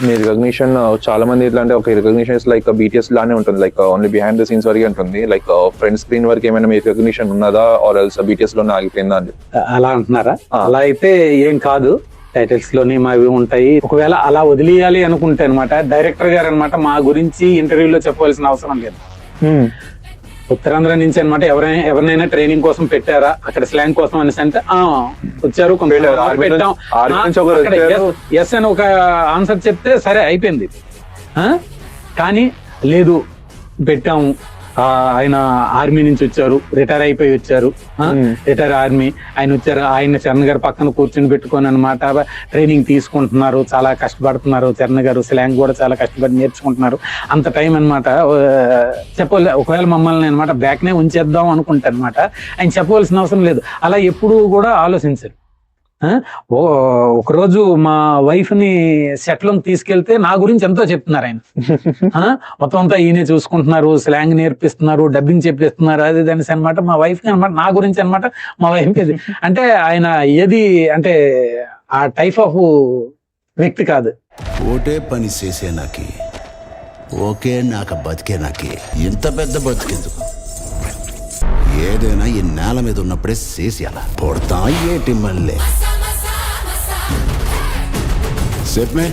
మీ recognition చాలా మంది ఎట్లా అంటే ఒక రికగ్నిషన్ లైక్ బీటీఎస్ లానే ఉంటుంది, like only behind the scenes వరకే ఉంటుంది. లైక్ ఫ్రంట్ స్క్రీన్ వరకు ఏమైనా మీ రికగ్నిషన్ ఉన్నదా ఆర్ ఎల్స్ బీటీఎస్ లోనే ఆగిపోయిందా అని అలా అంటున్నారా? అలా అయితే ఏం కాదు, టైటిల్స్ లోని మావి ఉంటాయి. ఒకవేళ అలా వదిలేయాలి అనుకుంటే అనమాట డైరెక్టర్ గారు అనమాట మా గురించి ఇంటర్వ్యూలో చెప్పవలసిన అవసరం లేదు. ఉత్తరాంధ్ర నుంచి అనమాట ఎవరినైనా ట్రైనింగ్ కోసం పెట్టారా అక్కడ స్లాంగ్ కోసం అనేసి అంటే వచ్చారు పెట్టాం ఎస్ అని ఒక ఆన్సర్ చెప్తే సరే అయిపోయింది. కానీ లేదు పెట్టాము, ఆయన ఆర్మీ నుంచి వచ్చారు, రిటైర్ అయిపోయి వచ్చారు, రిటైర్ ఆర్మీ ఆయన వచ్చారు, ఆయన చరణ్ గారు పక్కన కూర్చొని పెట్టుకొని అనమాట ట్రైనింగ్ తీసుకుంటున్నారు, చాలా కష్టపడుతున్నారు. చరణ్ గారు స్లాంగ్ కూడా చాలా కష్టపడి నేర్చుకుంటున్నారు. అంత టైం అనమాట చెప్పలే. ఒకవేళ మమ్మల్ని అనమాట బ్యాక్నే ఉంచేద్దాం అనుకుంటే అనమాట ఆయన చెప్పవలసిన అవసరం లేదు. అలా ఎప్పుడు కూడా ఆలోచించారు. ఒకరోజు మా వైఫ్ ని సెట్ లో తీసుకెళ్తే నా గురించి ఎంతో చెప్తున్నారు ఆయన. మొత్తం అంతా ఈయనే చూసుకుంటున్నారు, స్లాంగ్ నేర్పిస్తున్నారు, డబ్బింగ్ చెప్పిస్తున్నారు, అది దాని అనమాట. మా వైఫ్ కి అనమాట నా గురించి అనమాట మా వైఫ్ కి అంటే ఆయన ఏది అంటే ఆ టైప్ ఆఫ్ వ్యక్తి కాదు. ఓటే పని చేసే నాకి ఓకే నాకు బతికే నాకి ఇంత పెద్ద బతికేందుకు? ఏదైనా ఈ నేల మీద ఉన్నప్పుడే చేసేయాల. పొడతా ఏటి మళ్ళీ సెట్ మే